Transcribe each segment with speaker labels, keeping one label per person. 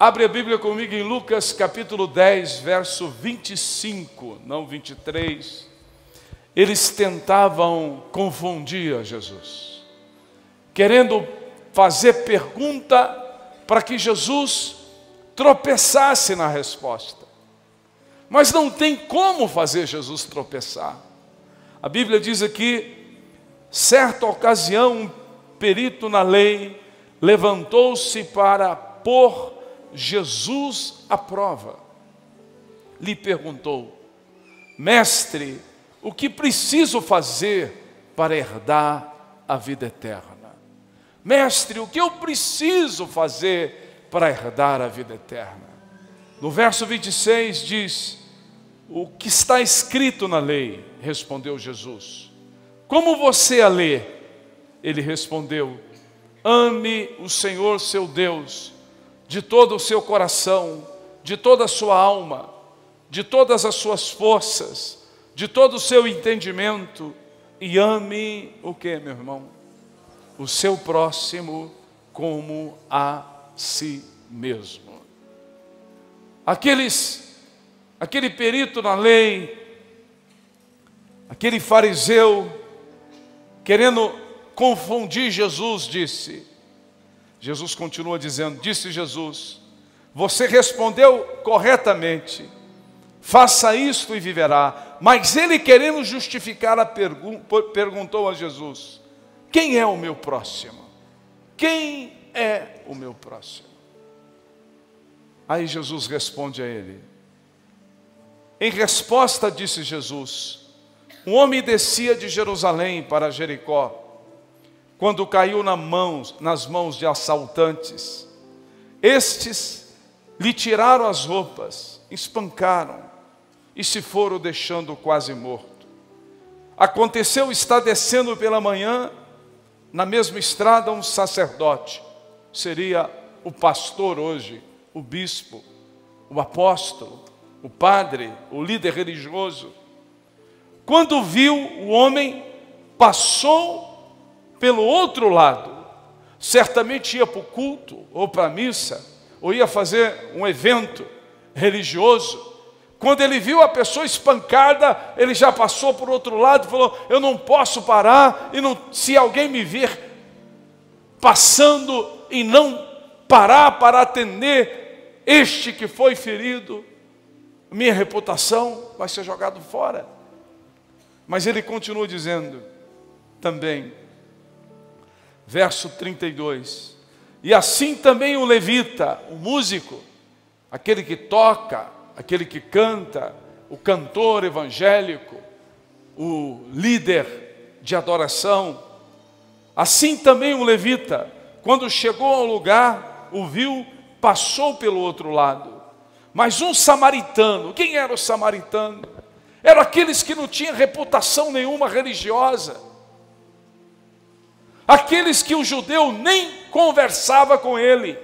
Speaker 1: Abre a Bíblia comigo em Lucas capítulo 10, verso 25, não 23. Eles tentavam confundir a Jesus, querendo fazer pergunta para que Jesus tropeçasse na resposta. Mas não tem como fazer Jesus tropeçar. A Bíblia diz aqui, certa ocasião, um perito na lei levantou-se para pôr Jesus à prova. Lhe perguntou: mestre, o que preciso fazer para herdar a vida eterna? Mestre, o que eu preciso fazer para herdar a vida eterna? No verso 26 diz: o que está escrito na lei? Respondeu Jesus. Como você a lê? Ele respondeu: ame o Senhor seu Deus de todo o seu coração, de toda a sua alma, de todas as suas forças, de todo o seu entendimento, e ame o que, meu irmão? O seu próximo como a si mesmo. Aquele perito na lei, aquele fariseu, querendo confundir Jesus, disse. Jesus continua dizendo, disse Jesus: você respondeu corretamente, faça isto e viverá. Mas ele, querendo justificar a pergunta, perguntou a Jesus: quem é o meu próximo? Quem é o meu próximo? Aí Jesus responde a ele. Em resposta, disse Jesus: um homem descia de Jerusalém para Jericó, quando caiu nas mãos de assaltantes. Estes lhe tiraram as roupas, espancaram e se foram, deixando quase morto. Aconteceu estar descendo pela manhã, na mesma estrada, um sacerdote, seria o pastor hoje, o bispo, o apóstolo, o padre, o líder religioso. Quando viu o homem, passou pelo outro lado. Certamente ia para o culto, ou para a missa, ou ia fazer um evento religioso. Quando ele viu a pessoa espancada, ele já passou por outro lado e falou: eu não posso parar, e não, se alguém me vir passando e não parar para atender este que foi ferido, minha reputação vai ser jogada fora. Mas ele continua dizendo também, verso 32, e assim também o levita, o músico, aquele que toca, aquele que canta, o cantor evangélico, o líder de adoração, assim também o levita, quando chegou ao lugar, o viu, passou pelo outro lado. Mas um samaritano, quem era o samaritano? Eram aqueles que não tinham reputação nenhuma religiosa, aqueles que o judeu nem conversava com ele.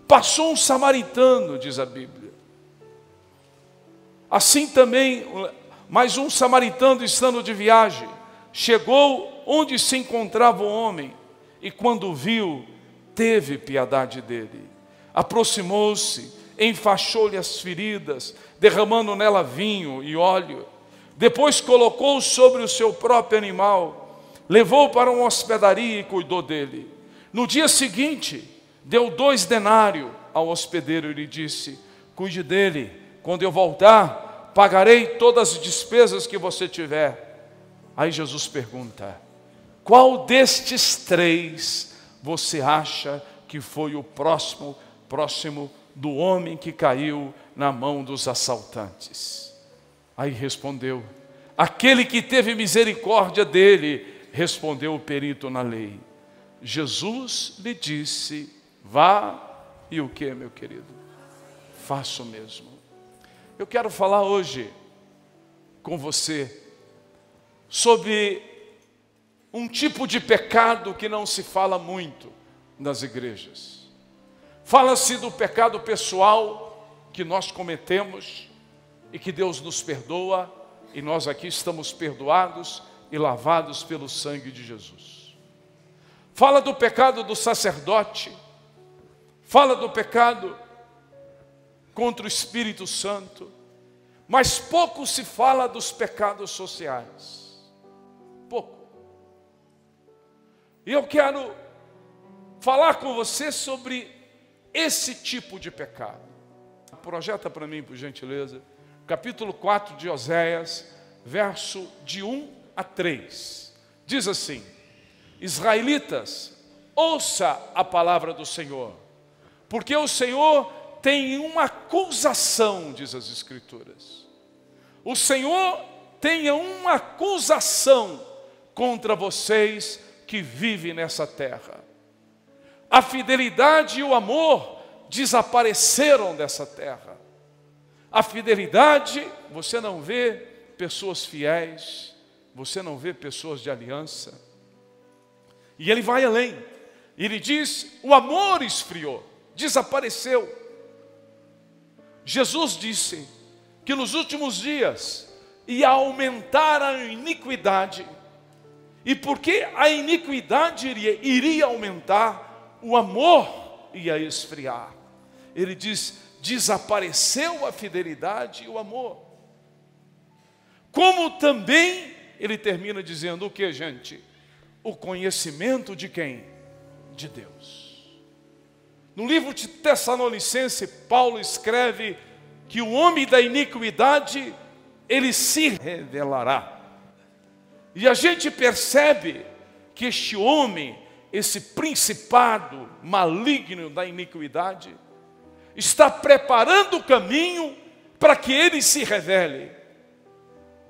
Speaker 1: Passou um samaritano, diz a Bíblia. Assim também, mais um samaritano, estando de viagem, chegou onde se encontrava o homem, e quando o viu, teve piedade dele. Aproximou-se, enfaixou-lhe as feridas, derramando nela vinho e óleo. Depois colocou sobre o seu próprio animal, levou para uma hospedaria e cuidou dele. No dia seguinte, deu 2 denários ao hospedeiro e lhe disse: cuide dele, quando eu voltar, pagarei todas as despesas que você tiver. Aí Jesus pergunta: qual destes 3 você acha que foi o próximo do homem que caiu na mão dos assaltantes? Aí respondeu: aquele que teve misericórdia dele. Respondeu o perito na lei. Jesus lhe disse: vá, e o que, meu querido? Faça o mesmo. Eu quero falar hoje com você sobre um tipo de pecado que não se fala muito nas igrejas. Fala-se do pecado pessoal que nós cometemos e que Deus nos perdoa, e nós aqui estamos perdoados e lavados pelo sangue de Jesus. Fala do pecado do sacerdote, fala do pecado contra o Espírito Santo, mas pouco se fala dos pecados sociais. Pouco. E eu quero falar com você sobre esse tipo de pecado. Projeta para mim, por gentileza, capítulo 4 de Oséias, verso de 1 a 3. Diz assim: Israelitas, ouça a palavra do Senhor, porque o Senhor tem uma acusação, diz as Escrituras. O Senhor tem uma acusação contra vocês que vivem nessa terra. A fidelidade e o amor desapareceram dessa terra. A fidelidade, você não vê pessoas fiéis, você não vê pessoas de aliança. E ele vai além. Ele diz: o amor esfriou, desapareceu. Jesus disse que nos últimos dias ia aumentar a iniquidade. E porque a iniquidade iria aumentar, o amor ia esfriar. Ele diz: desapareceu a fidelidade e o amor. Como também, ele termina dizendo o que, gente? O conhecimento de quem? De Deus. No livro de Tessalonicenses, Paulo escreve que o homem da iniquidade, ele se revelará. E a gente percebe que este homem, esse principado maligno da iniquidade, está preparando o caminho para que ele se revele.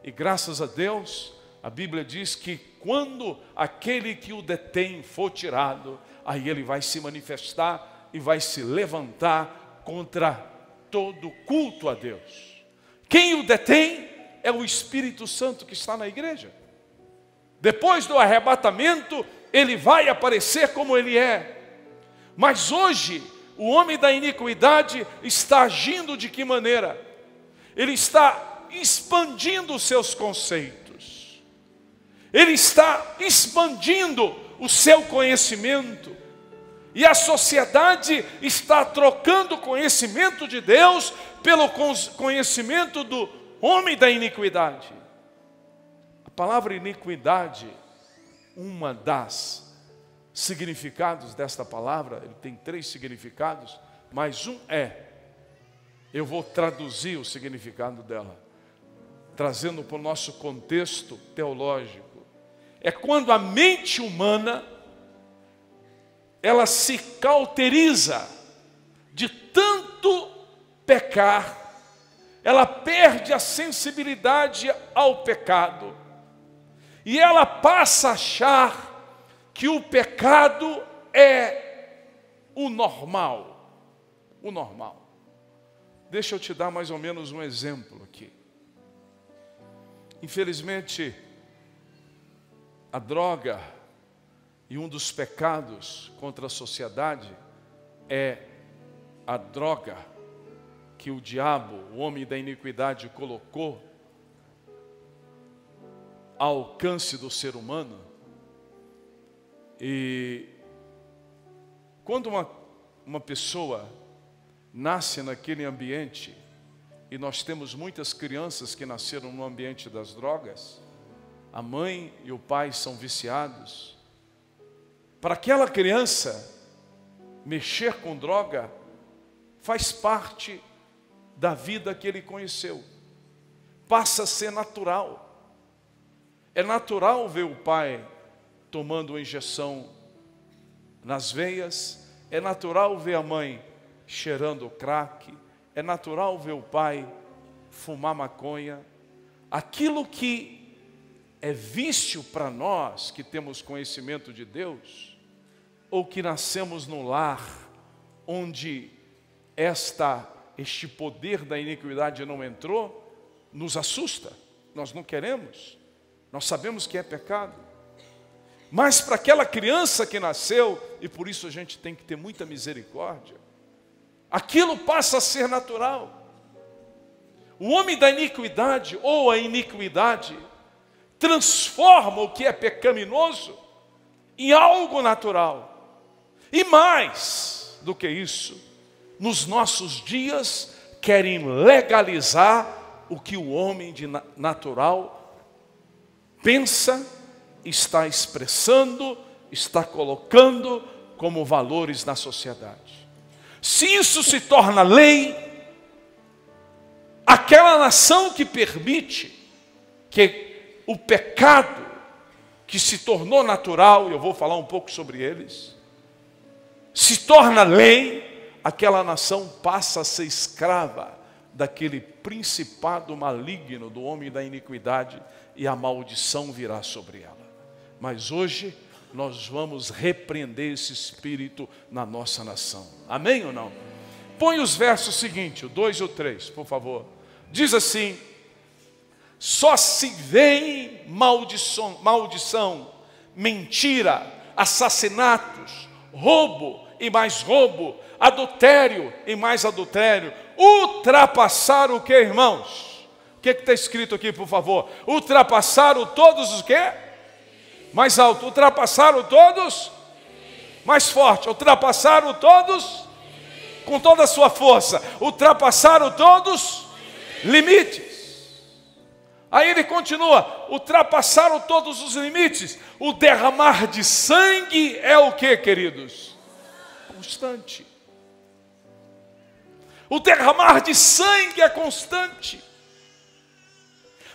Speaker 1: E graças a Deus, a Bíblia diz que quando aquele que o detém for tirado, aí ele vai se manifestar e vai se levantar contra todo culto a Deus. Quem o detém é o Espírito Santo que está na igreja. Depois do arrebatamento, ele vai aparecer como ele é. Mas hoje, o homem da iniquidade está agindo de que maneira? Ele está expandindo os seus conceitos. Ele está expandindo o seu conhecimento. E a sociedade está trocando o conhecimento de Deus pelo conhecimento do homem da iniquidade. A palavra iniquidade, uma das significados desta palavra, ele tem 3 significados, mas um eu vou traduzir o significado dela, trazendo para o nosso contexto teológico. É quando a mente humana, ela se cauteriza de tanto pecar, ela perde a sensibilidade ao pecado, e ela passa a achar que o pecado é o normal. O normal. Deixa eu te dar mais ou menos um exemplo aqui. Infelizmente, a droga e um dos pecados contra a sociedade é a droga que o diabo, o homem da iniquidade, colocou ao alcance do ser humano. E quando uma pessoa nasce naquele ambiente, e nós temos muitas crianças que nasceram no ambiente das drogas, a mãe e o pai são viciados. Para aquela criança, mexer com droga faz parte da vida que ele conheceu. Passa a ser natural. É natural ver o pai tomando uma injeção nas veias. É natural ver a mãe cheirando crack. É natural ver o pai fumar maconha. Aquilo que é vício para nós que temos conhecimento de Deus, ou que nascemos no lar onde este poder da iniquidade não entrou, nos assusta. Nós não queremos. Nós sabemos que é pecado. Mas para aquela criança que nasceu, e por isso a gente tem que ter muita misericórdia, aquilo passa a ser natural. O homem da iniquidade, ou a iniquidade, transforma o que é pecaminoso em algo natural. E mais, do que isso, nos nossos dias querem legalizar o que o homem natural pensa, está expressando, está colocando como valores na sociedade. Se isso se torna lei, aquela nação que permite que o pecado que se tornou natural, e eu vou falar um pouco sobre eles, se torna lei, aquela nação passa a ser escrava daquele principado maligno do homem da iniquidade, e a maldição virá sobre ela. Mas hoje nós vamos repreender esse espírito na nossa nação. Amém ou não? Põe os versos seguintes, o 2 e o 3, por favor. Diz assim: só se vê maldição, mentira, assassinatos, roubo e mais roubo, adultério e mais adultério, ultrapassar o que, irmãos? O que está escrito aqui, por favor? Ultrapassaram todos os quê? Mais alto. Ultrapassaram todos? Mais forte. Ultrapassaram todos? Com toda a sua força. Ultrapassaram todos? Limites. Aí ele continua: ultrapassaram todos os limites. O derramar de sangue é o que, queridos? Constante. O derramar de sangue é constante.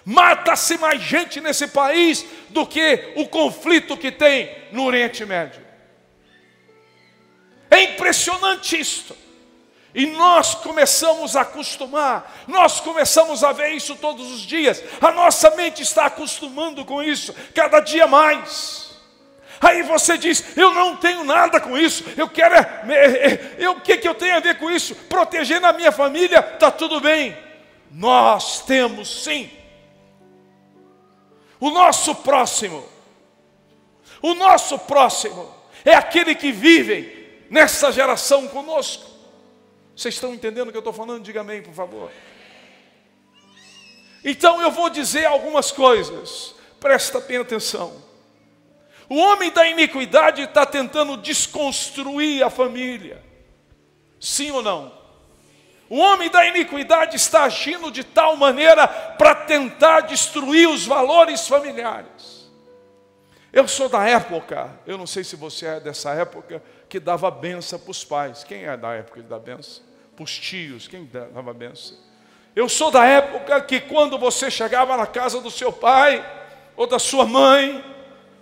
Speaker 1: Mata-se mais gente nesse país do que o conflito que tem no Oriente Médio. É impressionante isto. E nós começamos a acostumar, nós começamos a ver isso todos os dias. A nossa mente está acostumando com isso, cada dia mais. Aí você diz: eu não tenho nada com isso, eu quero, o que eu tenho a ver com isso? Proteger a minha família, está tudo bem. Nós temos sim. O nosso próximo é aquele que vive nessa geração conosco. Vocês estão entendendo o que eu estou falando? Diga amém, por favor. Então eu vou dizer algumas coisas, presta bem atenção. O homem da iniquidade está tentando desconstruir a família, sim ou não? O homem da iniquidade está agindo de tal maneira para tentar destruir os valores familiares. Eu sou da época, eu não sei se você é dessa época, que dava benção para os pais. Quem é da época que dá benção? Para os tios, quem dava benção? Eu sou da época que quando você chegava na casa do seu pai, ou da sua mãe,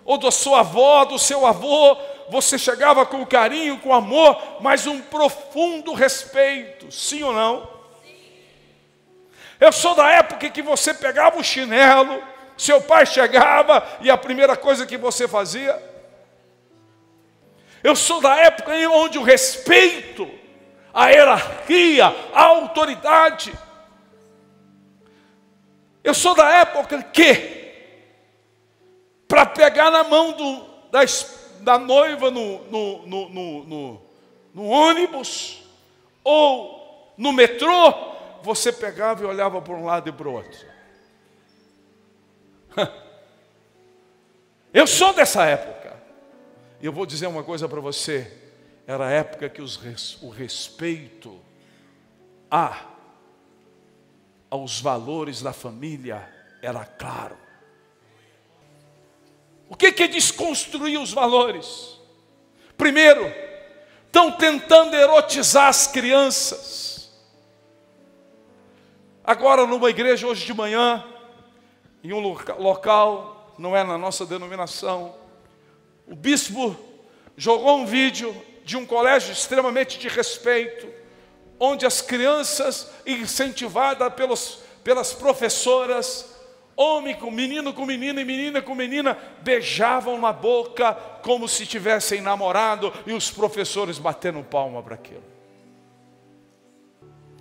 Speaker 1: ou da sua avó, do seu avô, você chegava com carinho, com amor, mas um profundo respeito, sim ou não? Eu sou da época que você pegava o chinelo, seu pai chegava e a primeira coisa que você fazia. Eu sou da época onde o respeito, a hierarquia, a autoridade. Eu sou da época que, para pegar na mão da noiva no ônibus ou no metrô, você pegava e olhava para um lado e para o outro. Eu sou dessa época. E eu vou dizer uma coisa para você: era a época que o respeito aos valores da família era claro. O que é desconstruir os valores? Primeiro, estão tentando erotizar as crianças. Agora, numa igreja, hoje de manhã, em um local, não é na nossa denominação, o bispo jogou um vídeo de um colégio extremamente de respeito, onde as crianças, incentivadas pelas professoras, homem com menino com menina e menina com menina, beijavam na boca como se tivessem namorado, e os professores batendo palma para aquilo.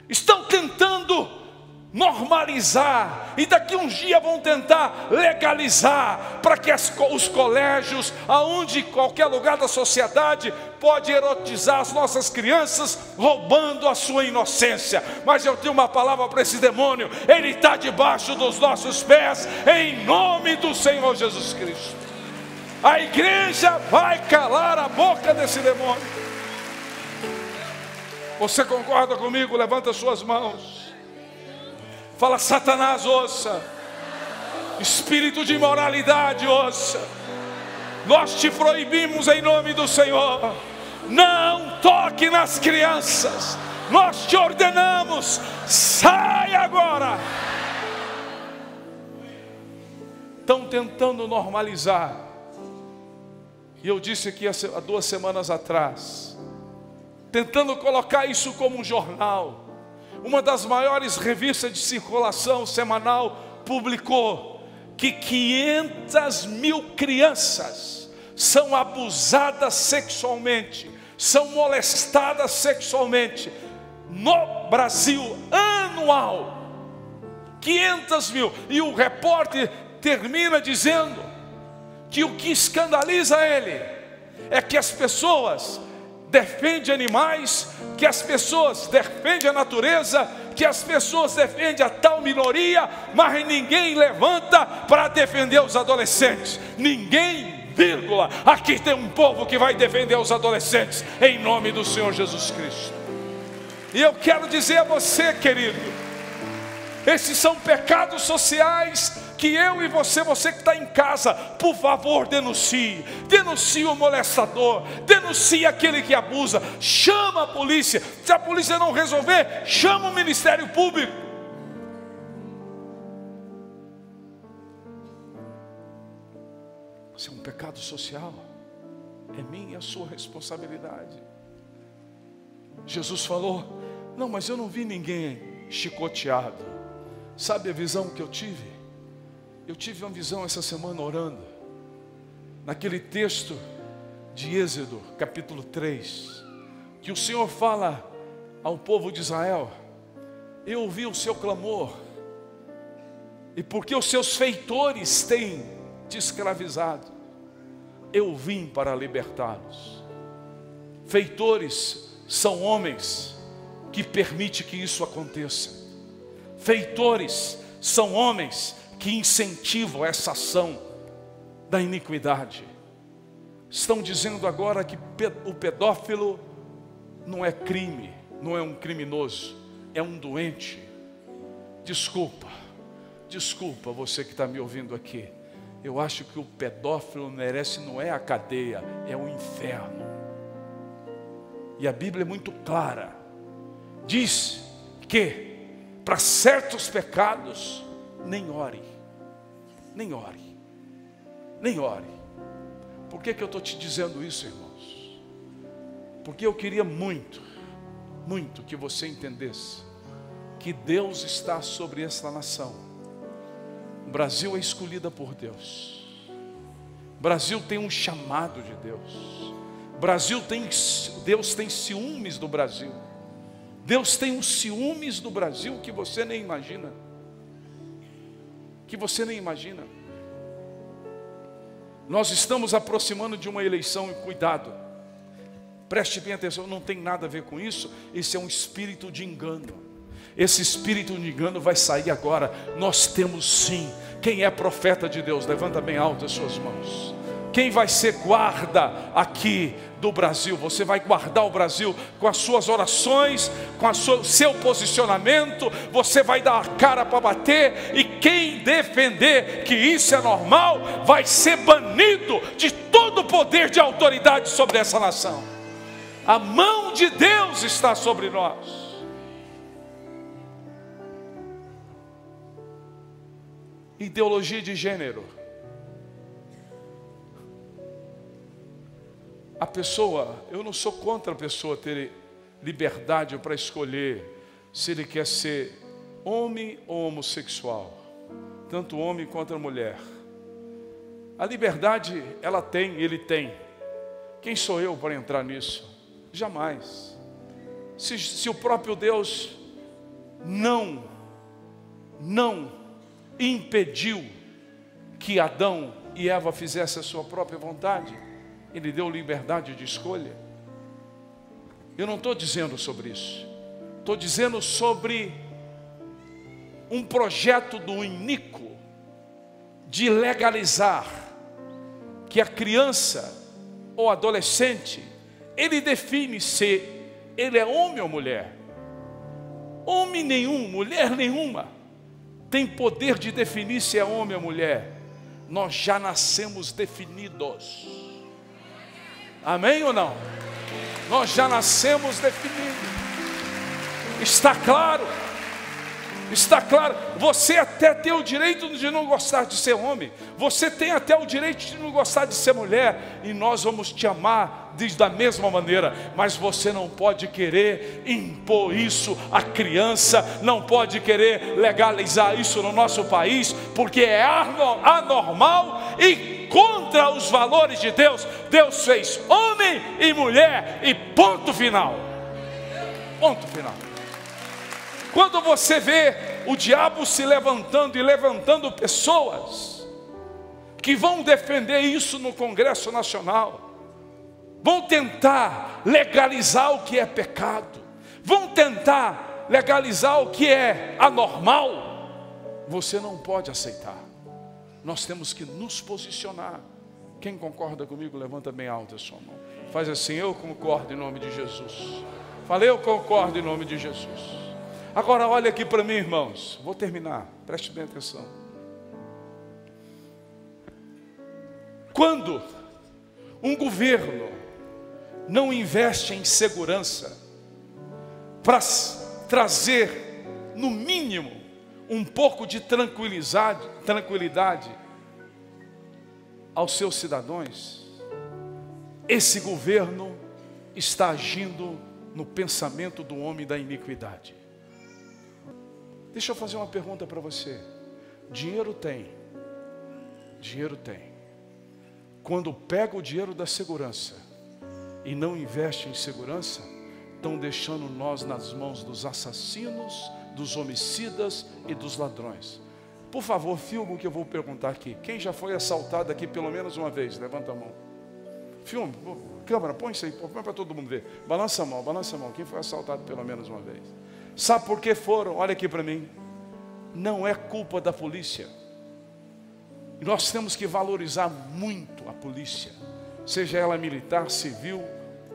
Speaker 1: Estão tentando normalizar, e daqui uns dias vão tentar legalizar, para que os colégios, aonde qualquer lugar da sociedade, pode erotizar as nossas crianças, roubando a sua inocência. Mas eu tenho uma palavra para esse demônio: ele está debaixo dos nossos pés, em nome do Senhor Jesus Cristo. A igreja vai calar a boca desse demônio. Você concorda comigo? Levanta suas mãos. Fala: Satanás, ouça. Espírito de imoralidade, ouça. Nós te proibimos em nome do Senhor. Não toque nas crianças. Nós te ordenamos, sai agora. Estão tentando normalizar. E eu disse aqui há 2 semanas atrás, tentando colocar isso como um jornal. Uma das maiores revistas de circulação semanal publicou que 500 mil crianças são abusadas sexualmente, são molestadas sexualmente no Brasil, anual. 500 mil. E o repórter termina dizendo que o que escandaliza ele é que as pessoas defendem animais, que as pessoas defendem a natureza, que as pessoas defendem a tal minoria, mas ninguém levanta para defender os adolescentes. Ninguém, vírgula. Aqui tem um povo que vai defender os adolescentes em nome do Senhor Jesus Cristo. E eu quero dizer a você, querido, esses são pecados sociais que eu e você que está em casa, por favor, denuncie. Denuncie o molestador, denuncie aquele que abusa. Chama a polícia. Se a polícia não resolver, chama o Ministério Público. Isso é um pecado social. É minha e a sua responsabilidade. Jesus falou: não, mas eu não vi ninguém chicoteado. Sabe a visão que eu tive? Eu tive uma visão essa semana orando, naquele texto de Êxodo, capítulo 3, que o Senhor fala ao povo de Israel: eu ouvi o seu clamor, e porque os seus feitores têm te escravizado, eu vim para libertá-los. Feitores são homens que permitem que isso aconteça. Feitores são homens que incentivam essa ação da iniquidade. Estão dizendo agora que o pedófilo não é crime, não é um criminoso, é um doente. Desculpa você que está me ouvindo aqui. Eu acho que o pedófilo merece, não é a cadeia, é o inferno. E a Bíblia é muito clara. Diz que para certos pecados nem ore, nem ore, nem ore. Por que eu estou te dizendo isso, irmãos? Porque eu queria muito que você entendesse que Deus está sobre esta nação. O Brasil é escolhida por Deus. O Brasil tem um chamado de Deus. Deus tem ciúmes do Brasil. Deus tem uns ciúmes do Brasil que você nem imagina. Nós estamos aproximando de uma eleição, e cuidado, preste bem atenção, não tem nada a ver com isso. Esse é um espírito de engano. Esse espírito de engano vai sair agora. Nós temos sim. Quem é profeta de Deus? Levanta bem alto as suas mãos. Quem vai ser guarda aqui do Brasil? Você vai guardar o Brasil com as suas orações, com seu posicionamento. Você vai dar a cara para bater. E quem defender que isso é normal, vai ser banido de todo o poder de autoridade sobre essa nação. A mão de Deus está sobre nós. Ideologia de gênero. A pessoa, eu não sou contra a pessoa ter liberdade para escolher se ele quer ser homem ou homossexual, tanto homem quanto a mulher. A liberdade ela tem, ele tem. Quem sou eu para entrar nisso? Jamais. Se o próprio Deus não impediu que Adão e Eva fizessem a sua própria vontade, Ele deu liberdade de escolha. Eu não estou dizendo sobre isso. Estou dizendo sobre um projeto do iníquo de legalizar que a criança ou adolescente, ele define se ele é homem ou mulher. Homem nenhum, mulher nenhuma tem poder de definir se é homem ou mulher. Nós já nascemos definidos. Amém ou não? Nós já nascemos definidos. Está claro? Está claro? Você até tem o direito de não gostar de ser homem. Você tem até o direito de não gostar de ser mulher. E nós vamos te amar da mesma maneira. Mas você não pode querer impor isso à criança. Não pode querer legalizar isso no nosso país. Porque é anormal e contra os valores de Deus. Deus fez homem e mulher e ponto final. Ponto final. Quando você vê o diabo se levantando e levantando pessoas que vão defender isso no Congresso Nacional, vão tentar legalizar o que é pecado, vão tentar legalizar o que é anormal, você não pode aceitar. Nós temos que nos posicionar. Quem concorda comigo, levanta bem alto a sua mão. Faz assim: eu concordo em nome de Jesus. Falei, eu concordo em nome de Jesus. Agora olha aqui para mim, irmãos. Vou terminar, preste bem atenção. Quando um governo não investe em segurança para trazer, no mínimo, um pouco de tranquilidade aos seus cidadãos, esse governo está agindo no pensamento do homem da iniquidade. Deixa eu fazer uma pergunta para você. Dinheiro tem. Dinheiro tem. Quando pega o dinheiro da segurança e não investe em segurança, estão deixando nós nas mãos dos assassinos, dos homicidas e dos ladrões. Por favor, filma o que eu vou perguntar aqui. Quem já foi assaltado aqui pelo menos uma vez? Levanta a mão. Filme, câmera, põe isso aí, põe para todo mundo ver. Balança a mão, balança a mão. Quem foi assaltado pelo menos uma vez? Sabe por que foram? Olha aqui para mim. Não é culpa da polícia. E nós temos que valorizar muito a polícia, seja ela militar, civil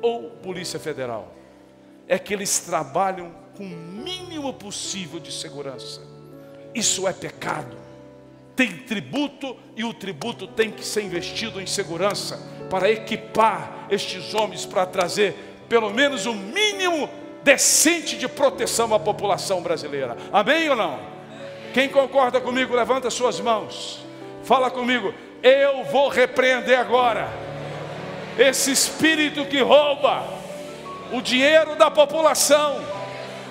Speaker 1: ou polícia federal. É que eles trabalham com o mínimo possível de segurança. Isso é pecado. Tem tributo e o tributo tem que ser investido em segurança para equipar estes homens, para trazer pelo menos o mínimo decente de proteção à população brasileira. Amém ou não? Quem concorda comigo, levanta suas mãos. Fala comigo. Eu vou repreender agora esse espírito que rouba o dinheiro da população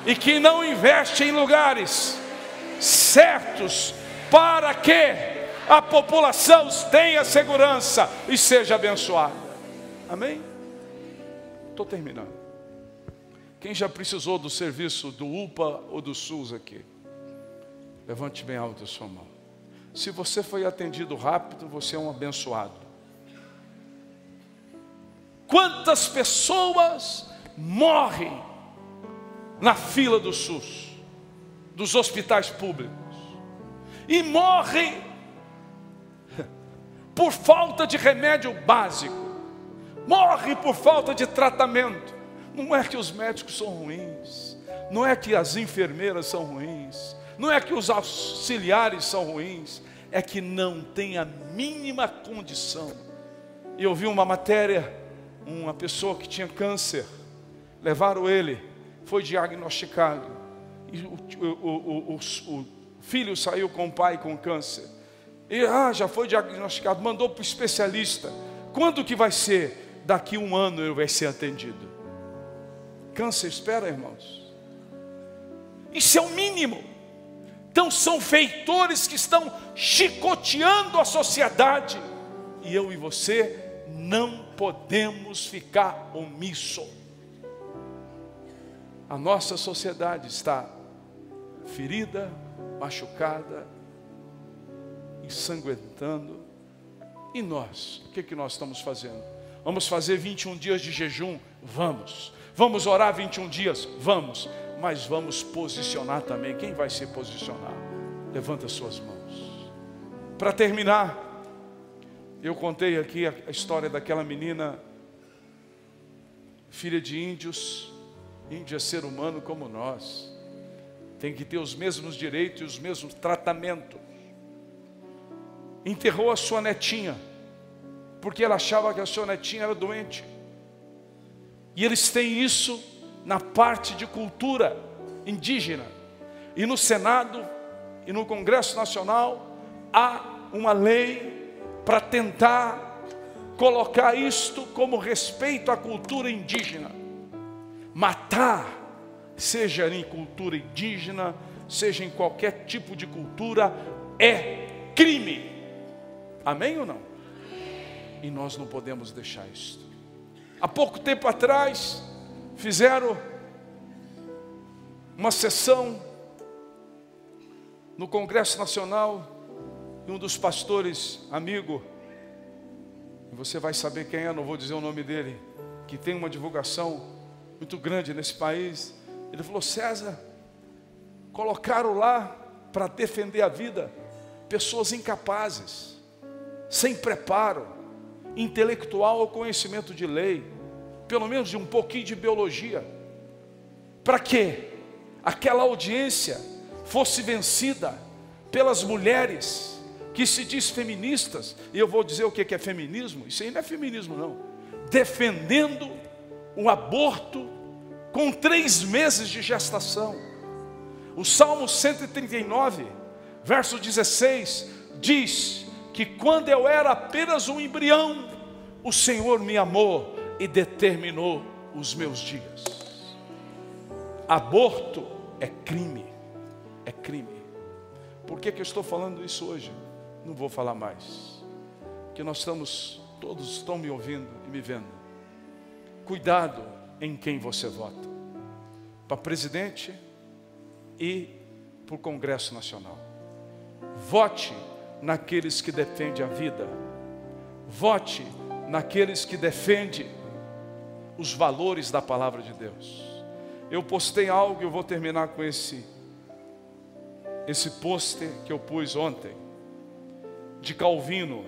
Speaker 1: e que não investe em lugares certos para que a população tenha segurança e seja abençoada. Amém? Estou terminando. Quem já precisou do serviço do UPA ou do SUS aqui? Levante bem alto a sua mão. Se você foi atendido rápido, você é um abençoado. Quantas pessoas morrem na fila do SUS, dos hospitais públicos, e morrem por falta de remédio básico, morrem por falta de tratamento. Não é que os médicos são ruins, não é que as enfermeiras são ruins, não é que os auxiliares são ruins, é que não tem a mínima condição. Eu vi uma matéria, uma pessoa que tinha câncer, levaram ele, foi diagnosticado, e o filho saiu com o pai com câncer, e já foi diagnosticado, mandou para o especialista. Quando que vai ser? Daqui um ano ele vai ser atendido. Câncer espera, irmãos. Isso é o mínimo. Então são feitores que estão chicoteando a sociedade, e eu e você não podemos ficar omisso. A nossa sociedade está ferida, machucada, ensanguentando. E nós? O que nós estamos fazendo? Vamos fazer 21 dias de jejum? Vamos. Vamos orar 21 dias? Vamos. Mas vamos posicionar também. Quem vai se posicionar? Levanta suas mãos. Para terminar, eu contei aqui a história daquela menina, filha de índios, Índio é ser humano como nós, tem que ter os mesmos direitos e os mesmos tratamentos. Enterrou a sua netinha, porque ela achava que a sua netinha era doente. E eles têm isso na parte de cultura indígena. E no Senado e no Congresso Nacional há uma lei para tentar colocar isto como respeito à cultura indígena. Matar, seja em cultura indígena, seja em qualquer tipo de cultura, é crime. Amém ou não? E nós não podemos deixar isto. Há pouco tempo atrás, fizeram uma sessão no Congresso Nacional, e um dos pastores, amigo, e você vai saber quem é, não vou dizer o nome dele, que tem uma divulgação muito grande nesse país. Ele falou: César, colocaram lá para defender a vida pessoas incapazes, sem preparo intelectual ou conhecimento de lei, pelo menos de um pouquinho de biologia, para que aquela audiência fosse vencida pelas mulheres que se diz feministas. E eu vou dizer o que é feminismo. Isso aí não é feminismo não, defendendo o aborto com 3 meses de gestação. O Salmo 139, verso 16, diz que quando eu era apenas um embrião, o Senhor me amou e determinou os meus dias. Aborto é crime, é crime. Por que eu estou falando isso hoje? Não vou falar mais, porque nós estamos, todos estão me ouvindo e me vendo. Cuidado em quem você vota, para presidente e para o Congresso Nacional. Vote naqueles que defendem a vida, vote naqueles que defendem os valores da palavra de Deus. Eu postei algo e eu vou terminar com esse pôster que eu pus ontem, de Calvino.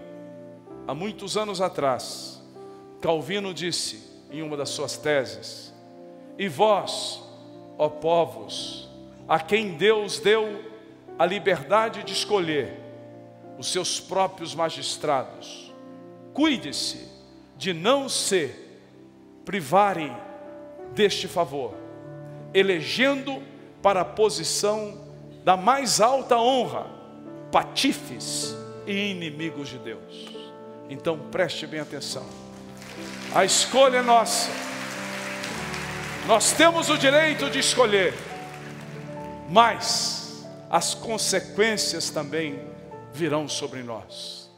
Speaker 1: Há muitos anos atrás, Calvino disse em uma das suas teses: e vós, ó povos, a quem Deus deu a liberdade de escolher os seus próprios magistrados, cuide-se de não se privarem deste favor, elegendo para a posição da mais alta honra patifes e inimigos de Deus. Então preste bem atenção, a escolha é nossa, nós temos o direito de escolher, mas as consequências também virão sobre nós.